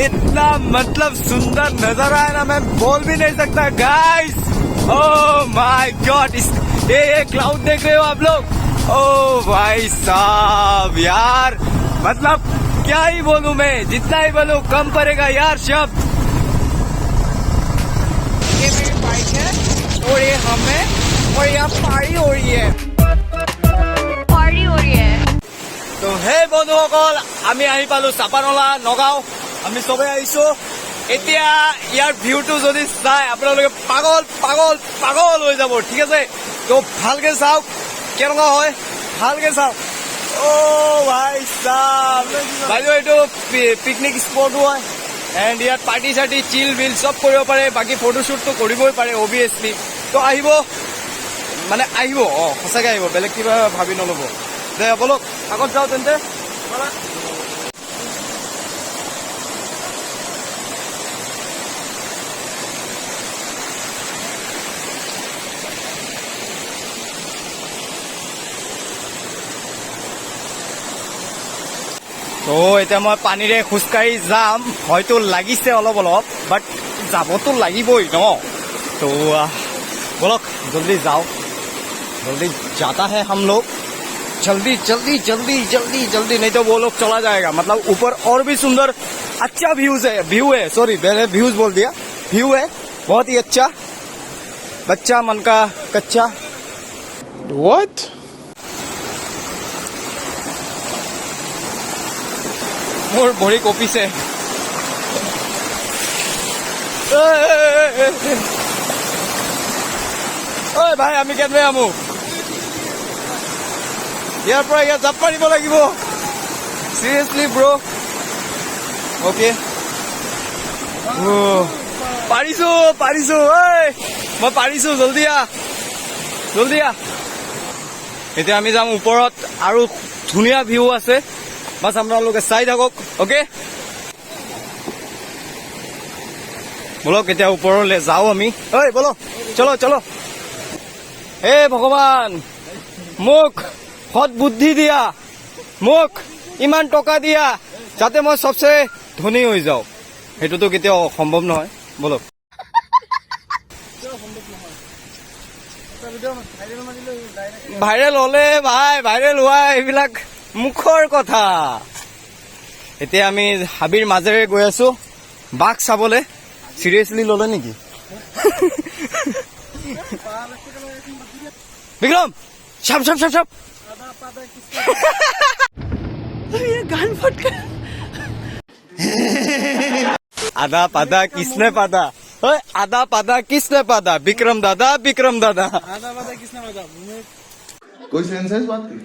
इतना मतलब सुंदर नजारा है ना, मैं बोल भी नहीं सकता गाइस। ओह माय गॉड, ये क्लाउड देख रहे हो आप लोग? ओह भाई साहब यार, मतलब क्या ही बोलूं मैं, जितना ही बोलूं कम पड़ेगा यार शब्द। ये मेरी बाइक है और ये हम है और यहाँ पार्टी हो रही है। তো হে বন্ধুসকল, আমি আহি পালো চাপানলা নগাঁও। আমি চবে আহিছো। এতিয়া ইয়াৰ ভিউটো যদি চাই আপোনালোকে পাগল পাগল পাগল হৈ যাব, ঠিক আছে? তো ভালকে চাওক কেনেকুৱা হয়, ভালকে চাওক। অ ভাই সাহেব, বাইদেউ এইটো পিকনিক স্পটো হয় এণ্ড ইয়াত পাৰ্টি চাৰ্টি চিল বিল চব কৰিব পাৰে, বাকী ফটোশ্বুটটো কৰিবই পাৰে অভিয়াছলি। তো আহিব মানে আহিব, সঁচাকৈ আহিব, বেলেগ কিবা ভাবি নল'ব। দে বলক আগত যাওঁ তেন্তে। তো এতিয়া মই পানীৰে খোজকাঢ়ি যাম, হয়তো লাগিছে অলপ অলপ, বাট যাবতো লাগিবই ন। তো বলক জলদি যাও, जल्दी जाता है हम लोग, जल्दी जल्दी जल्दी जल्दी जल्दी, नहीं तो वो लोग चला जाएगा। मतलब ऊपर और भी सुंदर अच्छा व्यू है, सॉरी मैंने व्यूज बोल दिया, व्यू है बहुत ही अच्छा, बच्चा मन का कच्चा। What? मोर भरी कॉपी से ओए भाई আমি কেনে আমু ইয়াৰ পৰা ইয়াত জাপ মাৰিব লাগিব, চিৰিয়াছলি ব্ৰ। অকে পাৰিছো পাৰিছো, মই পাৰিছো, জলদি আ জলদি আ। এতিয়া আমি যাম ওপৰত, আৰু ধুনীয়া ভিউ আছে, বাছ আপোনালোকে চাই থাকক। অকে বলক এতিয়া ওপৰলৈ যাওঁ আমি। ঐ বলো চলো চলো। হে ভগৱান, মোক সৎ বুদ্ধি দিয়া, মোক ইমান টকা দিয়া যাতে মই সবচে ধনী হৈ যাওঁ। সেইটোতো কেতিয়াও সম্ভৱ নহয়। বলক ভাইৰেল হলে ভাই, ভাইৰেল হোৱা এইবিলাক মুখৰ কথা। এতিয়া আমি হাবিৰ মাজেৰে গৈ আছো বাঘ চাবলে। চিৰিয়াছলি ললে নেকি विक्रम? शब शब शब शब ये गान फट कर आधा पादा किसने पादा, आधा पादा किसने पादा? विक्रम दादा, विक्रम दादा। आधा पादा किसने पादा? कोई सेंस है इस बात की?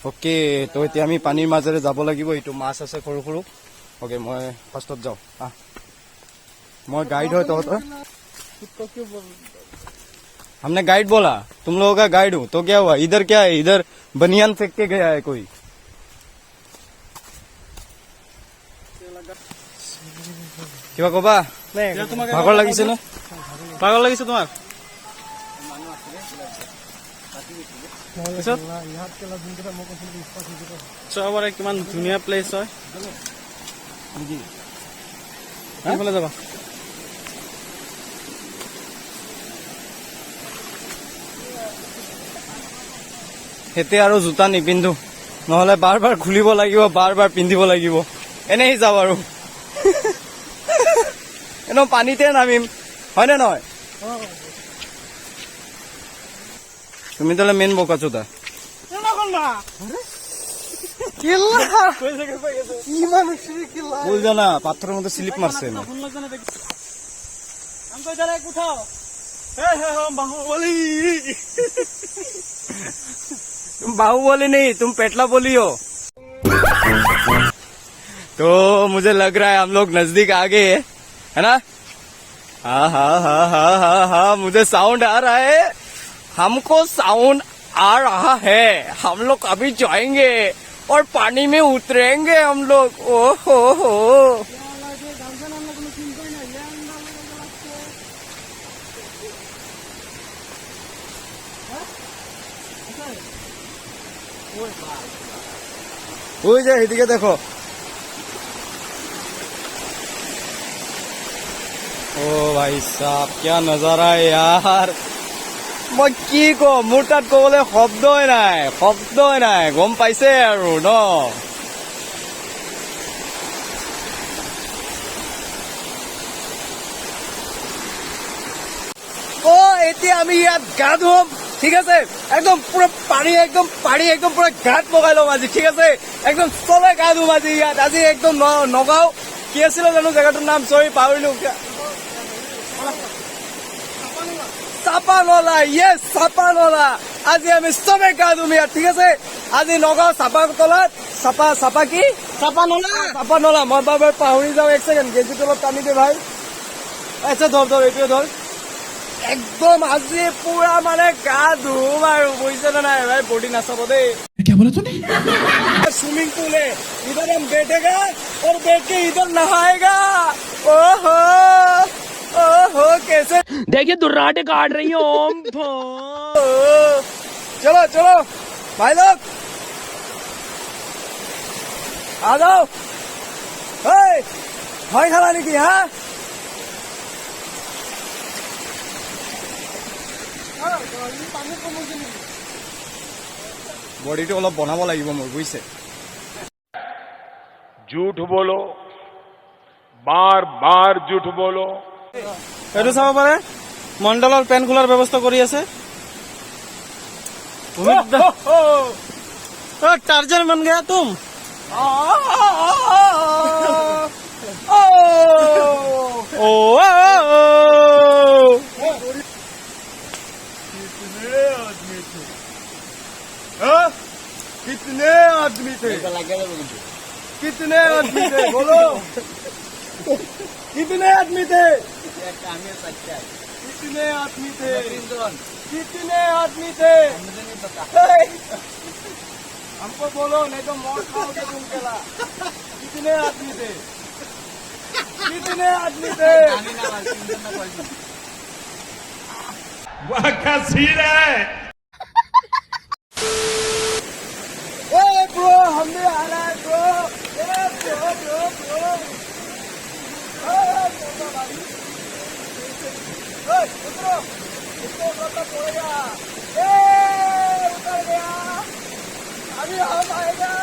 ओके, तो এতিয়া আমি পানীৰ মাজেৰে যাব লাগিব। এইটো মাছ আছে সৰু সৰু। ओके मैं फार्स्टत जाओ, मैं गाइड हो तो हमने गाइड बोला, तुम लोगों का गाइड हूँ, तो क्या हुआ? इधर क्या है? इधर बनियान फेंक के गया है कोई। কিবা কবা? ভাগৰ লাগিছে নে? ভাগৰ লাগিছে তোমাৰ? চবৰে কিমান ধুনীয়া প্লেচ হয়। সেইফালে যাবা? হেতে আৰু জোতা নিপিন্ধো, নহলে বাৰ বাৰ খুলিব লাগিব, বাৰ বাৰ পিন্ধিব লাগিব। এনেই যাওঁ আৰু এনেও পানীতে নামিম, হয়নে নহয়? তুমি তাহলে মেন বোকা চোদা। বুঝছো না, পাথরের মধ্যে স্লিপ মারছে না। तुम बाहुबली नहीं, तुम पेटला बोली हो। तो मुझे लग रहा है हम लोग नजदीक आ गए है ना? हाँ हाँ हाँ हाँ हाँ हाँ, मुझे साउंड आ रहा है, हमको साउंड आ रहा है। हम लोग अभी जाएंगे और पानी में उतरेंगे हम लोग। ओहो ওই যে এদিকে দেখো। ও ভাই সাহ क्या नजारा है यार। মই কি কম, মোৰ তাত কবলৈ শব্দই নাই, গম পাইছে আৰু ন। ও এতিয়া আমি ইয়াত গা ধুম, ঠিক আছে। একদম পুরো পানী একদম পুরো গাত বগাই লম আজি, ঠিক আছে। একদম চবে গা ধুম আজি ইয়াত। আজি একদম নগাঁও কি আছিলে জানো জেগাটোৰ নাম, চৰি পাহৰিলো। চাপানলা, ইয়েস চাপানলা। আজি আমি চবে গা ধুম ইয়াত, ঠিক আছে। আজি নগাঁও চাপা কি চাপানলা। মই বাৰ পাহৰি যাওঁ, এক ছেকেণ্ড গেজিটো অলপ টানি দে ভাই। আচ্ছা ধৰ এইটোৱে ধৰ। একদম আজি পুৰা মানে গা ধুম আৰু, বুজিছে নে নাই ভাই। বডি নাচাব দেই। स्विमिंग पूल है, इधर हम बैठेगा और बैठ के इधर नहाएगा। ओहो कैसे देखिए दुर्राटे काट रही है ओम। चलो भाई लोग आ जाओ। भाई खाना नहीं की, हाँ বডিটো অলপ বনাব লাগিব মোৰ, বুজিছে। झूठ बोलो, बार बार झूठ बोलो। এইটো চাব পাৰে, মণ্ডলৰ পেন খোলাৰ ব্যৱস্থা কৰি আছে। টাৰ্জান বন গয়া তুম। कितने आदमी थे बोलो। कितने आदमी थे हमको बोलो, नहीं तो मौत खाओगे तुम केला। कितने आदमी थे वाह क्या सीन है। ब्रो हम भी आ रहा है ब्रो। उतरो, इसको मतलब पड़ेगा। उतर गया, अभी हम आएगा।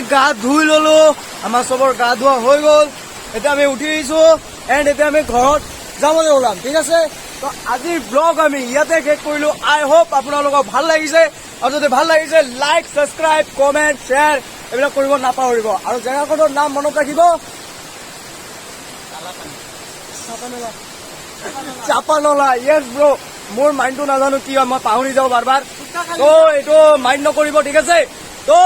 গা ধুই ললো আমাৰ চবৰ গা ধোৱা হৈ গ'ল এতিয়া আমি উঠি আহিছো এণ্ড এতিয়া আমি ঘৰত যাবলৈ ওলাম ঠিক আছে তো আজিৰ ব্লগ আমি ইয়াতে শেষ কৰিলো আই হোপ আপোনালোকক ভাল লাগিছে আৰু যদি ভাল লাগিছে লাইক ছাবস্ক্ৰাইব কমেণ্ট শ্বেয়াৰ এইবিলাক কৰিব নাপাহৰিব আৰু জেগাখনৰ নাম মনত ৰাখিব চাপানলা য়েছ ব্ৰ মোৰ মাইণ্ডটো নাজানো কি হয় মই পাহৰি যাওঁ বাৰ বাৰ তো এইটো মাইণ্ড নকৰিব ঠিক আছে তো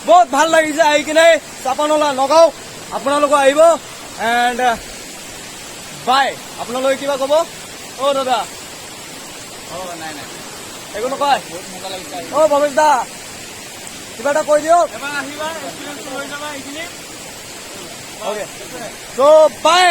বহুত ভাল লাগিছে আহি কিনে চাপানলা নগাঁও আপোনালোকে আহিব এণ্ড বাই আপোনালোকে কিবা ক'ব অ দাদা একো নকয় অ ভৱেশ দা কিবা এটা কৈ দিয়ক অ'কে চ' বাই